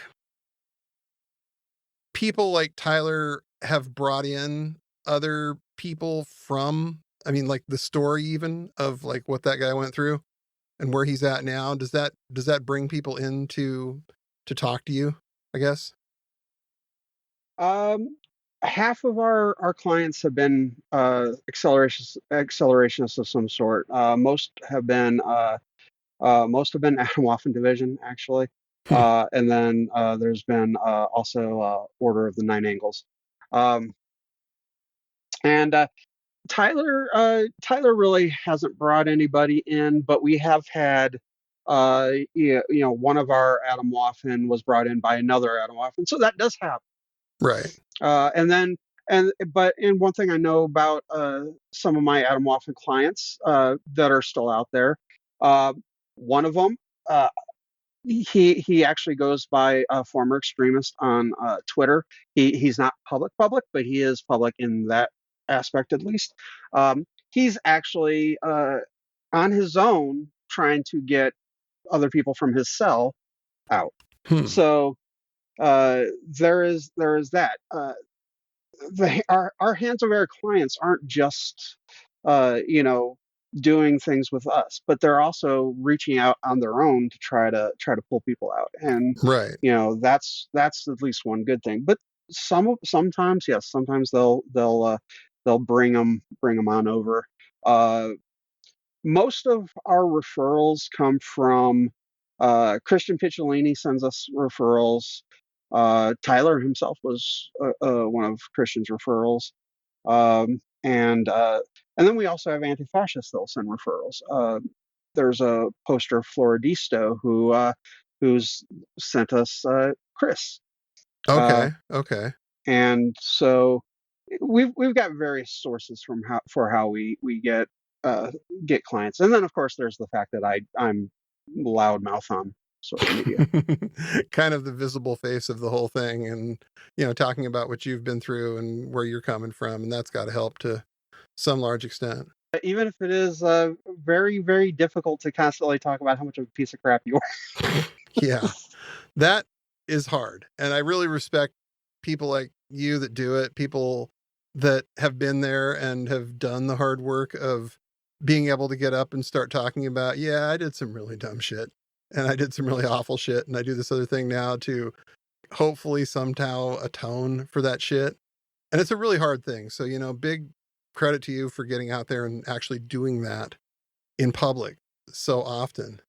people like Tyler have brought in other people from, I mean, like the story even of like what that guy went through and where he's at now? Does that bring people in to talk to you, I guess? Half of our clients have been accelerationists of some sort. Most have been Adam Waffen division, actually. And then there's been also Order of the Nine Angles. And Tyler really hasn't brought anybody in, but we have had one of our Adam Waffen was brought in by another Adam Waffen, so that does happen. Right. And one thing I know about some of my Adam Waffen clients that are still out there, one of them, he actually goes by a former extremist on Twitter. He's not public, but he is public in that aspect at least. He's actually on his own trying to get other people from his cell out. So there is that. Our Hands of Air clients aren't just doing things with us, but they're also reaching out on their own to try to pull people out. And right, that's at least one good thing. But sometimes they'll bring them on over. Most of our referrals come from Christian Picciolini sends us referrals. Tyler himself was one of Christian's referrals. And then we also have anti-fascists that'll send referrals. There's a poster Floridisto who's sent us Chris. Okay. And so we've got various sources for how we get clients. And then of course there's the fact that I'm loudmouth on social media. Kind of the visible face of the whole thing, and talking about what you've been through and where you're coming from, and that's got to help to some large extent. Even if it is very, very difficult to constantly talk about how much of a piece of crap you are. Yeah, that is hard. And I really respect people like you that do it, people that have been there and have done the hard work of being able to get up and start talking about, yeah, I did some really dumb shit and I did some really awful shit. And I do this other thing now to hopefully somehow atone for that shit. And it's a really hard thing. So, big credit to you for getting out there and actually doing that in public so often.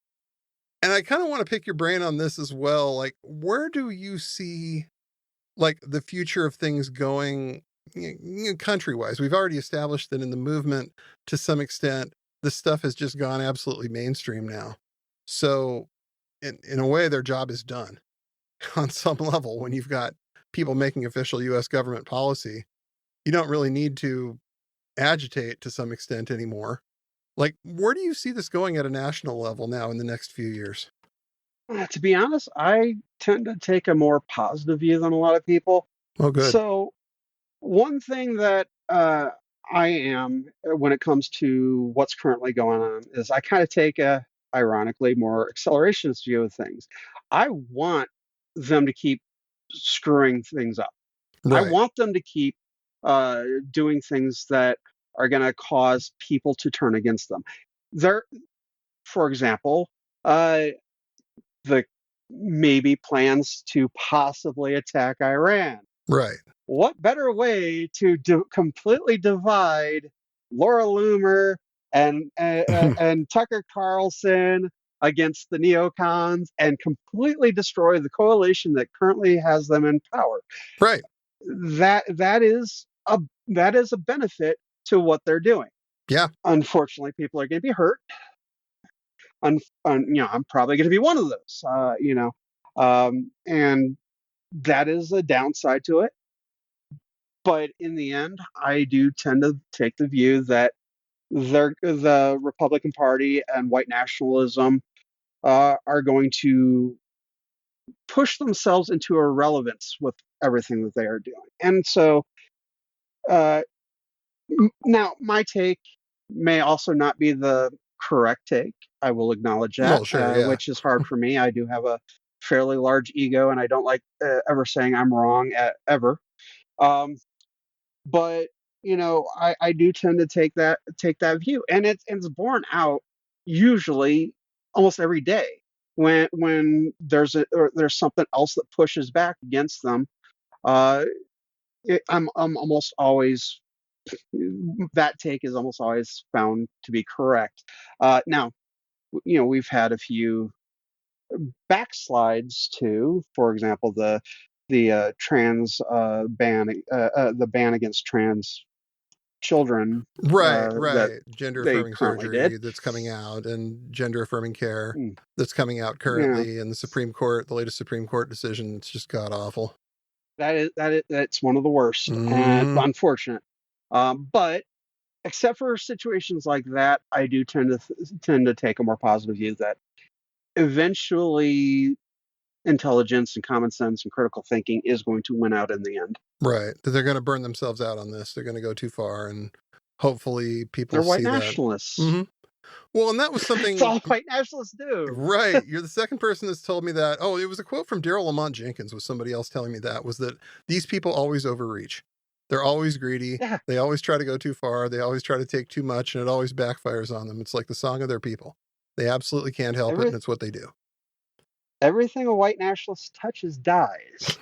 And I kind of want to pick your brain on this as well. Like, where do you see like the future of things going country-wise? We've already established that in the movement, to some extent, this stuff has just gone absolutely mainstream now. So in a way, their job is done on some level. When you've got people making official U.S. government policy, you don't really need to agitate to some extent anymore. Like, where do you see this going at a national level now in the next few years? To be honest, I tend to take a more positive view than a lot of people. Oh, good. So one thing that I am when it comes to what's currently going on is I kind of take a, ironically, more accelerationist view of things. I want them to keep screwing things up. Right. I want them to keep doing things that are going to cause people to turn against them. For example, the maybe plans to possibly attack Iran. Right. What better way to completely divide Laura Loomer and Tucker Carlson against the neocons and completely destroy the coalition that currently has them in power? Right. That is a benefit to what they're doing. Yeah. Unfortunately, people are going to be hurt. I'm probably going to be one of those. And that is a downside to it. But in the end, I do tend to take the view that the Republican Party and white nationalism are going to push themselves into irrelevance with everything that they are doing. And so now my take may also not be the correct take. I will acknowledge that, Well, sure, yeah. which is hard for me. I do have a fairly large ego, and I don't like ever saying I'm wrong ever. But I do tend to take that view, and it's borne out usually almost every day when there's something else that pushes back against them. I'm almost always, that take is almost always found to be correct. Now, we've had a few backslides too. For example, the trans ban, the ban against trans children. Right. Gender affirming surgery that's coming out, and gender affirming care that's coming out currently, and the Supreme Court, the latest Supreme Court decision, it's just god awful. That's one of the worst and unfortunate. But except for situations like that, I do tend to take a more positive view that eventually intelligence and common sense and critical thinking is going to win out in the end. Right. They're going to burn themselves out on this. They're going to go too far, and hopefully people see that. They're white nationalists. Mm-hmm. Well, and that was something... It's all white nationalists do. Right. You're the second person that's told me that. Oh, it was a quote from Daryl Lamont Jenkins, was somebody else telling me that, was that these people always overreach. They're always greedy. Yeah. They always try to go too far. They always try to take too much, and it always backfires on them. It's like the song of their people. They absolutely can't help it, and it's what they do. Everything a white nationalist touches dies.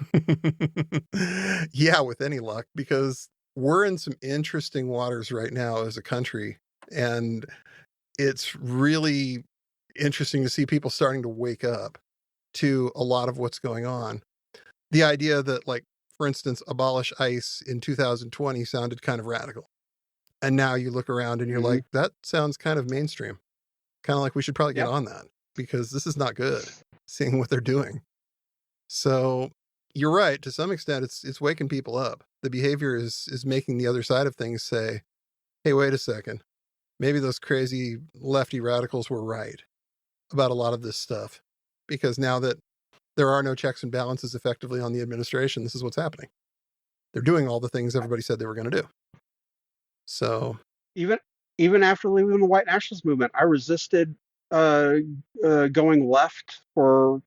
Yeah, with any luck, because we're in some interesting waters right now as a country, and it's really interesting to see people starting to wake up to a lot of what's going on. The idea that, like, for instance, abolish ICE in 2020 sounded kind of radical. And now you look around and you're like, that sounds kind of mainstream. Kind of like we should probably get on that, because this is not good, seeing what they're doing. So you're right. To some extent, it's waking people up. The behavior is making the other side of things say, hey, wait a second. Maybe those crazy lefty radicals were right about a lot of this stuff, because now that there are no checks and balances effectively on the administration, this is what's happening. They're doing all the things everybody said they were going to do. So even after leaving the white nationalist movement, I resisted going left for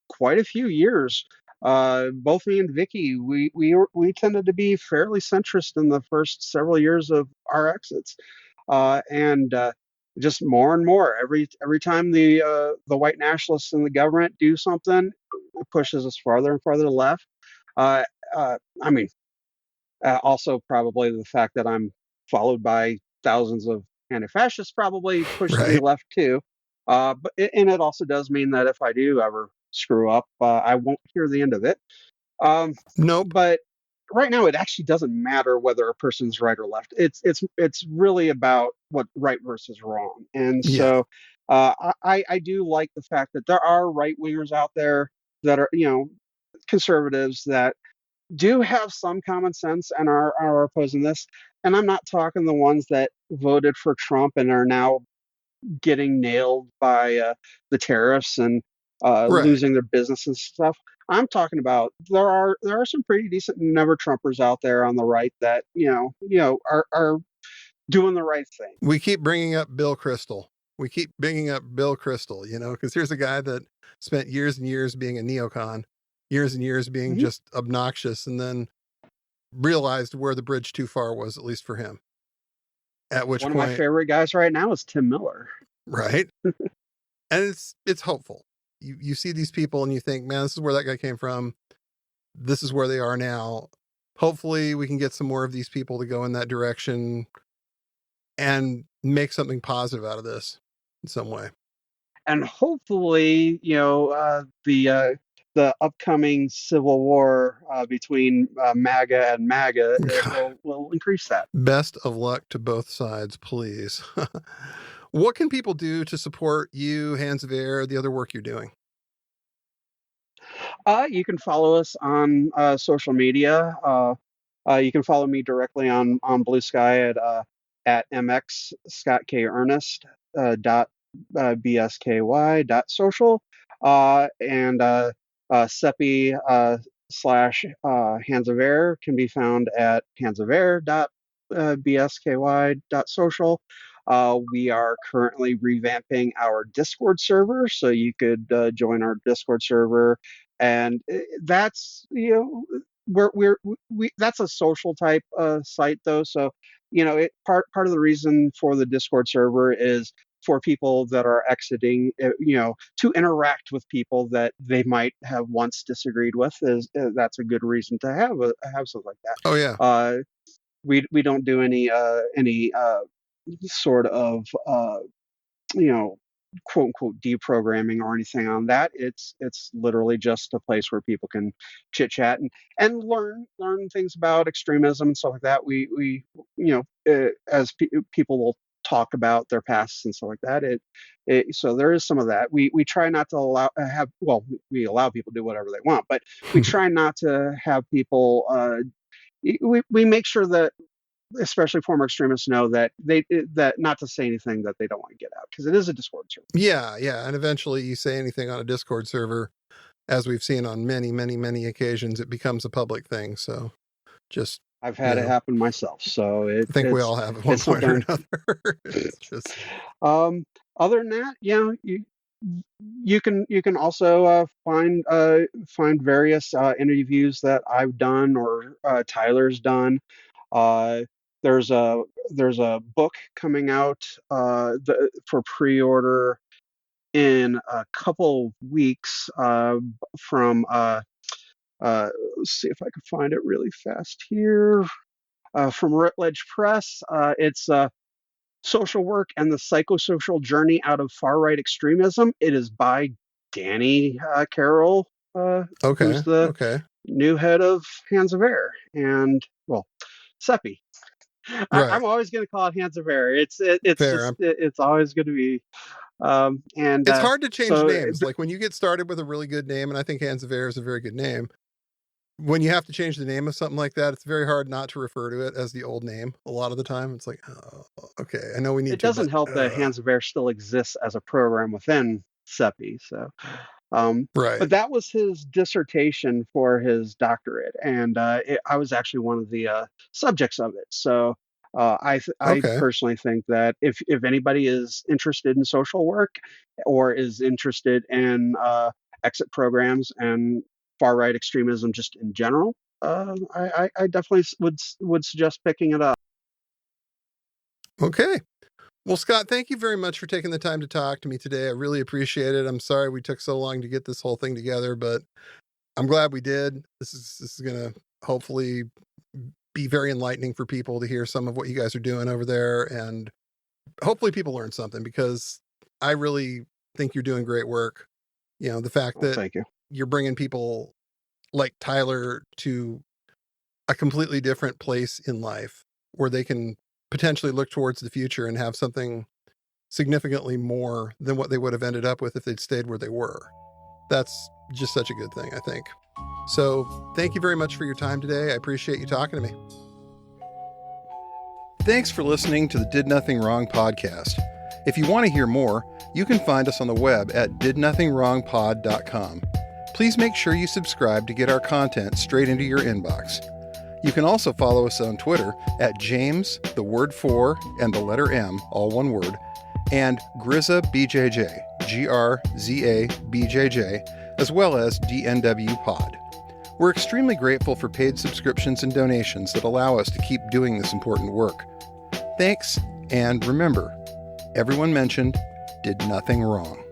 quite a few years. Both me and Vicky, we tended to be fairly centrist in the first several years of our exits, and just more and more every time the white nationalists in the government do something, it pushes us farther and farther left. I mean, also probably the fact that I'm followed by thousands of anti-fascists probably pushes me left too. But it also does mean that if I do ever screw up, I won't hear the end of it. Nope. But right now, it actually doesn't matter whether a person's right or left. It's really about what right versus wrong. And so I do like the fact that there are right wingers out there that are, conservatives that do have some common sense and are opposing this. And I'm not talking the ones that voted for Trump and are now getting nailed by the tariffs and losing their business and stuff. I'm talking about there are some pretty decent never Trumpers out there on the right that are doing the right thing. We keep bringing up Bill Kristol. Because here's a guy that spent years and years being a neocon, years and years being just obnoxious, and then realized where the bridge too far was, at least for him. At which point, one of my favorite guys right now is Tim Miller. Right. And it's hopeful. You see these people and you think, man, this is where that guy came from. This is where they are now. Hopefully we can get some more of these people to go in that direction and make something positive out of this in some way. And hopefully, the upcoming civil war between MAGA and MAGA will increase that. Best of luck to both sides, please. What can people do to support you, Hands of Air, the other work you're doing? You can follow us on social media. You can follow me directly on Blue Sky at MX Scott K Ernest dot BSKY dot social, and Seppi slash Hands of Air can be found at handsofair dot BSKY dot social. We are currently revamping our Discord server, so you could join our Discord server, and that's that's a social type site though. So part of the reason for the Discord server is for people that are exiting, to interact with people that they might have once disagreed with. That's a good reason to have something like that. Oh yeah. We don't do any sort of quote unquote deprogramming or anything on that. It's literally just a place where people can chit chat and learn things about extremism and stuff like that. We as people will talk about their pasts and stuff like that. So there is some of that. We try not to we allow people to do whatever they want, but we try not to have people. We make sure that especially former extremists know that that not to say anything that they don't want to get out, because it is a Discord server. Yeah. And eventually you say anything on a Discord server, as we've seen on many occasions, it becomes a public thing. So just I've had it happen myself. So I think we all have at one point or another. It's just other than that, you can also find various interviews that I've done or Tyler's done. There's a book coming out for pre-order in a couple weeks from let's see if I can find it really fast here, from Routledge Press. It's Social Work and the Psychosocial Journey Out of Far-Right Extremism. It is by Danny Carroll, who's the new head of Hands of Air, and Seppi. I'm always going to call it Hansever. It's always going to be. It's hard to change names. Like when you get started with a really good name, and I think Hansever is a very good name. When you have to change the name of something like that, it's very hard not to refer to it as the old name. A lot of the time, it's like, oh, okay, I know we need. It doesn't help that Hansever still exists as a program within CEPI. So, right. But that was his dissertation for his doctorate, and I was actually one of the subjects of it. So. I personally think that if anybody is interested in social work or is interested in exit programs and far right extremism just in general, I definitely would suggest picking it up. Okay. Well, Scott, thank you very much for taking the time to talk to me today. I really appreciate it. I'm sorry we took so long to get this whole thing together, but I'm glad we did. This is going to hopefully be very enlightening for people to hear some of what you guys are doing over there. And hopefully people learn something, because I really think you're doing great work. You know, the fact that you're bringing people like Tyler to a completely different place in life where they can potentially look towards the future and have something significantly more than what they would have ended up with if they'd stayed where they were. That's just such a good thing, I think. So thank you very much for your time today. I appreciate you talking to me. Thanks for listening to the Did Nothing Wrong podcast. If you want to hear more, you can find us on the web at didnothingwrongpod.com. Please make sure you subscribe to get our content straight into your inbox. You can also follow us on Twitter at James, the word 4, and the letter M, all one word, and GrizaBJJ, GRZABJJ, as well as DNW Pod. We're extremely grateful for paid subscriptions and donations that allow us to keep doing this important work. Thanks, and remember, everyone mentioned did nothing wrong.